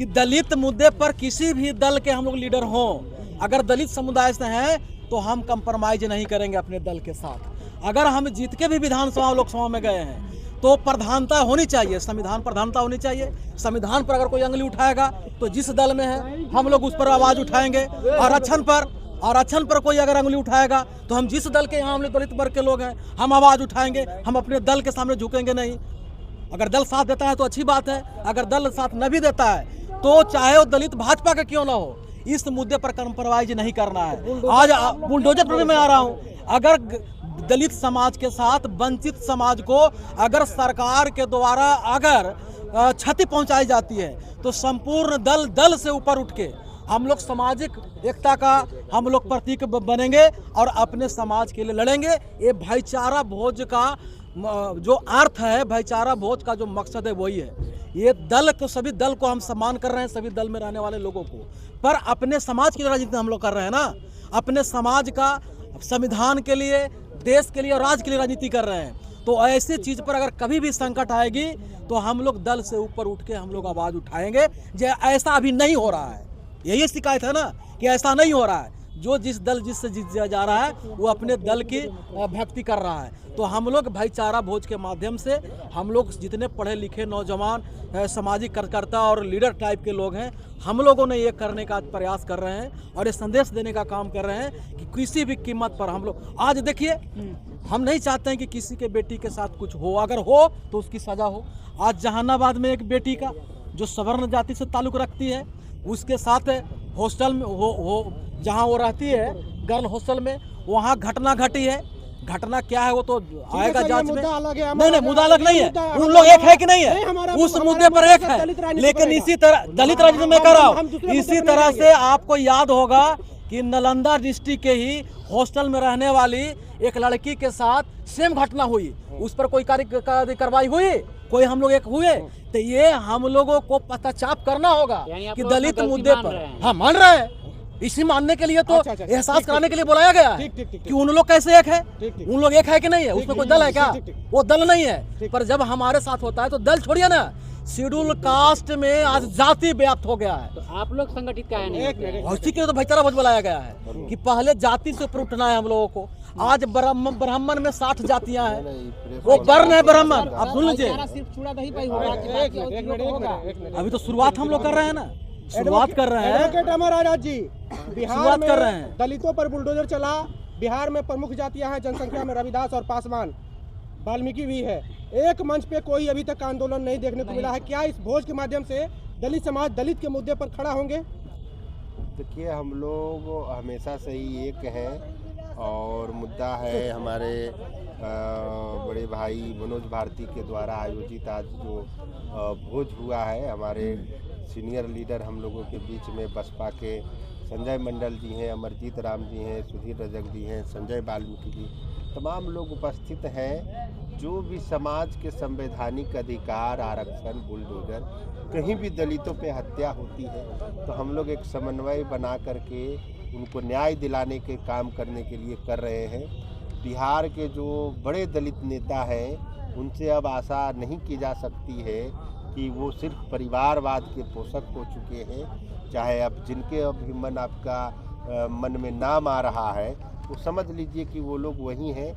कि दलित मुद्दे पर किसी भी दल के हम लोग लीडर हों, अगर दलित समुदाय से हैं तो हम कंप्रोमाइज नहीं करेंगे अपने दल के साथ। अगर हम जीत के भी विधानसभा लोकसभा में गए हैं तो प्रधानता होनी चाहिए, संविधान प्रधानता होनी चाहिए। संविधान पर अगर कोई अंगली उठाएगा तो जिस दल में है हम लोग उस पर आवाज उठाएंगे। आरक्षण पर कोई अगर अंगली उठाएगा तो हम जिस दल के यहाँ हम लोग दलित वर्ग के लोग हैं हम आवाज उठाएंगे। हम अपने दल के सामने झुकेंगे नहीं। अगर दल साथ देता है तो अच्छी बात है, अगर दल साथ न भी देता है तो चाहे वो दलित भाजपा का क्यों ना हो, इस मुद्दे पर कंप्रोमाइज नहीं करना है। आज बुलडोजर पर मैं आ रहा हूँ, अगर दलित समाज के साथ वंचित समाज को अगर सरकार के द्वारा अगर क्षति पहुंचाई जाती है तो संपूर्ण दल से ऊपर उठ के हम लोग सामाजिक एकता का हम लोग प्रतीक बनेंगे और अपने समाज के लिए लड़ेंगे। ये भाईचारा भोज का जो अर्थ है, भाईचारा भोज का जो मकसद है वही है। ये दल को, सभी दल को हम सम्मान कर रहे हैं, सभी दल में रहने वाले लोगों को, पर अपने समाज की राजनीति हम लोग कर रहे हैं ना। अपने समाज का, संविधान के लिए, देश के लिए और राज्य के लिए राजनीति कर रहे हैं। तो ऐसी चीज पर अगर कभी भी संकट आएगी तो हम लोग दल से ऊपर उठ के हम लोग आवाज उठाएंगे। जो ऐसा अभी नहीं हो रहा है, यही शिकायत है ना कि ऐसा नहीं हो रहा है। जो जिस दल जिससे जीत जा रहा है वो अपने दल की भक्ति कर रहा है। तो हम लोग भाईचारा भोज के माध्यम से हम लोग जितने पढ़े लिखे नौजवान सामाजिक कार्यकर्ता और लीडर टाइप के लोग हैं, हम लोगों ने ये करने का प्रयास कर रहे हैं और ये संदेश देने का काम कर रहे हैं कि किसी भी कीमत पर हम लोग, आज देखिए हम नहीं चाहते हैं कि किसी के बेटी के साथ कुछ हो, अगर हो तो उसकी सजा हो। आज जहानाबाद में एक बेटी का जो सवर्ण जाति से ताल्लुक रखती है, उसके साथ हॉस्टल में जहाँ वो रहती है गर्ल हॉस्टल में, वहाँ घटना घटी है। घटना क्या है वो तो आएगा जांच में। नहीं, मुद्दा अलग नहीं है, उन लोग एक है कि नहीं है, उस मुद्दे पर एक है। लेकिन इसी तरह दलित राजनीति में कर रहा हूँ, इसी तरह से आपको याद होगा कि नालंदा डिस्ट्रिक्ट के ही हॉस्टल में रहने वाली एक लड़की के साथ सेम घटना हुई, उस पर कोई कार्रवाई हुई, कोई हम लोग एक हुए। तो ये हम लोगों को पताचाप करना होगा कि दलित मुद्दे पर हाँ मान रहे हैं। इसी मानने के लिए तो एहसास कराने के लिए बुलाया गया है कि उन लोग कैसे एक है, उन लोग एक है कि नहीं है, उसमें कोई दल है क्या? वो दल नहीं है। पर जब हमारे साथ होता है तो दल छोड़िए ना, शेड्यूल कास्ट में आज जाति व्याप्त हो गया है। तो आप लोग संगठित क्या है? उसी के लिए तो भाईचारा भोज बुलाया गया है कि पहले जाति से ऊपर उठना है हम लोगों को। आज ब्राह्मण में 60 जातियां हैं, वो वर्ण है ब्राह्मण। आप सुन लीजिए, अभी तो शुरुआत हम लोग कर रहे हैं ना, शुरुआत कर रहे हैं। एडवोकेट अमर आजाद जी, बिहार में कर रहे हैं, दलितों पर बुलडोजर चला। बिहार में प्रमुख जातियां हैं जनसंख्या में रविदास और पासवान, वाल्मीकि भी है। एक मंच पे कोई अभी तक आंदोलन नहीं देखने को मिला है। क्या इस भोज के माध्यम से दलित समाज दलित के मुद्दे पर खड़ा होंगे? देखिए, हम लोग हमेशा से ही एक हैं और मुद्दा है हमारे बड़े भाई मनोज भारती के द्वारा आयोजित आज जो भोज हुआ है, हमारे सीनियर लीडर हम लोगों के बीच में बसपा के संजय मंडल जी हैं, अमरजीत राम जी हैं, सुधीर रजक जी हैं, संजय वाल्मीकि जी, तमाम लोग उपस्थित हैं। जो भी समाज के संवैधानिक अधिकार, आरक्षण, बुलडोजर, कहीं भी दलितों पे हत्या होती है तो हम लोग एक समन्वय बना करके उनको न्याय दिलाने के काम करने के लिए कर रहे हैं। बिहार के जो बड़े दलित नेता हैं उनसे अब आशा नहीं की जा सकती है कि वो सिर्फ परिवारवाद के पोषक हो चुके हैं। चाहे अब जिनके भी मन आपका मन में नाम आ रहा है वो समझ लीजिए कि वो लोग वही हैं।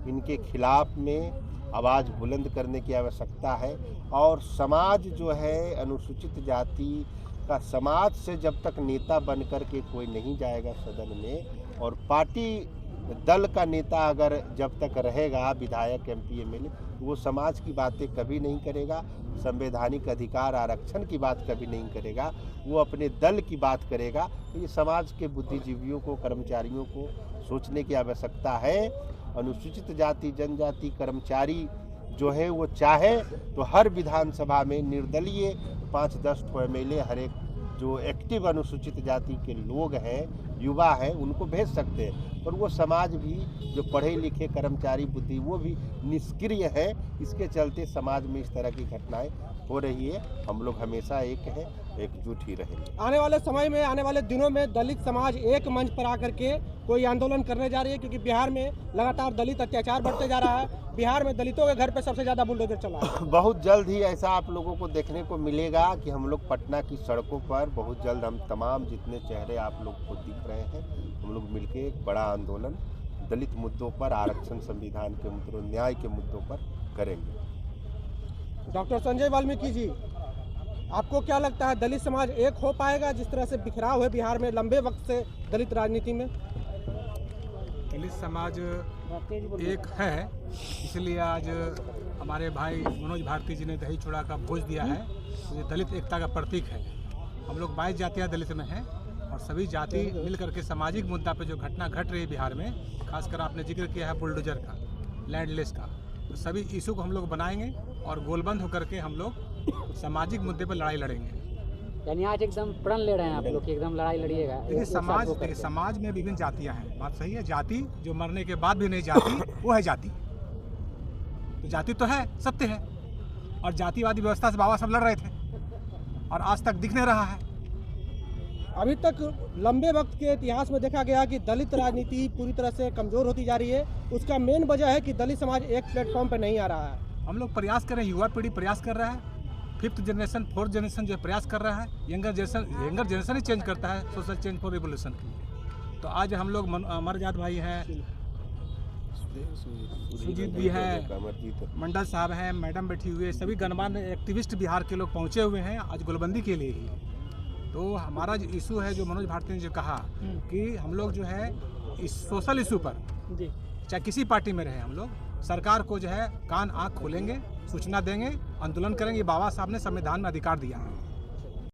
इनके खिलाफ में आवाज़ बुलंद करने की आवश्यकता है। और समाज जो है अनुसूचित जाति का, समाज से जब तक नेता बन कर के कोई नहीं जाएगा सदन में, और पार्टी दल का नेता अगर जब तक रहेगा, विधायक MP MLA, वो समाज की बातें कभी नहीं करेगा, संवैधानिक अधिकार आरक्षण की बात कभी नहीं करेगा, वो अपने दल की बात करेगा। तो ये समाज के बुद्धिजीवियों को, कर्मचारियों को सोचने की आवश्यकता है। अनुसूचित जाति जनजाति कर्मचारी जो है वो चाहे तो हर विधानसभा में निर्दलीय 5-10 MLA हर एक जो एक्टिव अनुसूचित जाति के लोग हैं, युवा हैं, उनको भेज सकते हैं। पर वो समाज भी जो पढ़े लिखे कर्मचारी बुद्धि वो भी निष्क्रिय है। इसके चलते समाज में इस तरह की घटनाएं हो रही है। हम लोग हमेशा एक हैं, एकजुट ही रहेंगे। आने वाले समय में, आने वाले दिनों में दलित समाज एक मंच पर आकर के कोई आंदोलन करने जा रही है, क्योंकि बिहार में लगातार दलित अत्याचार बढ़ते जा रहा है। बिहार में दलितों के घर पे सबसे ज़्यादा बुलडोजर चला है। बहुत जल्द ही ऐसा आप लोगों को देखने को मिलेगा कि हम लोग पटना की सड़कों पर बहुत जल्द हम तमाम जितने चेहरे आप लोग को दिख रहे हैं, हम लोग मिलके एक बड़ा आंदोलन दलित मुद्दों पर, आरक्षण, संविधान के मुद्दों, न्याय के मुद्दों पर करेंगे। डॉक्टर संजय वाल्मीकि जी, आपको क्या लगता है दलित समाज एक हो पाएगा जिस तरह से बिखराव है बिहार में लंबे वक्त से दलित राजनीति में? दलित समाज एक है, इसलिए आज हमारे भाई मनोज भारती जी ने दही चूड़ा का भोज दिया है। ये दलित एकता का प्रतीक है। हम लोग 22 जातियाँ दलित में हैं और सभी जाति मिल करके सामाजिक मुद्दा पे जो घटना घट रही है बिहार में, खासकर आपने जिक्र किया है बुलडोजर का, लैंडलेस का, तो सभी इशू को हम लोग बनाएंगे और गोलबंद होकर के हम लोग सामाजिक मुद्दे पर लड़ाई लड़ेंगे। यानी आज एकदम प्रण ले रहे हैं आप लोग कि एकदम लड़ाई लड़िएगा। देखिए समाज में विभिन्न जातियां हैं, बात सही है। जाति जो मरने के बाद भी नहीं जाती वो है जाति। तो जाति तो है, सत्य है, और जातिवादी व्यवस्था से बाबा सब लड़ रहे थे और आज तक दिख नहीं रहा है। अभी तक लंबे वक्त के इतिहास में देखा गया कि दलित राजनीति पूरी तरह से कमजोर होती जा रही है। उसका मेन वजह है कि दलित समाज एक प्लेटफॉर्म पर नहीं आ रहा है। हम लोग प्रयास कर रहे हैं, युवा पीढ़ी प्रयास कर रहा है, 5th जनरेशन 4th जनरेशन जो प्रयास कर रहा है। यंगर जनरेशन ही चेंज करता है सोशल चेंज फॉर रिवोल्यूशन के लिए। तो आज हम लोग अमर जात भाई हैं, सुजीत भी हैं, मंडल साहब हैं, मैडम बैठी हुई है, सभी गणमान्य एक्टिविस्ट बिहार के लोग पहुंचे हुए हैं आज गोलबंदी के लिए ही। तो हमारा जो इशू है, जो मनोज भारती ने जो कहा कि हम लोग जो है इस सोशल इशू पर, चाहे किसी पार्टी में रहे, हम लोग सरकार को जो है कान आँख खोलेंगे, सूचना देंगे, आंदोलन करेंगे। बाबा साहब ने संविधान में अधिकार दिया है।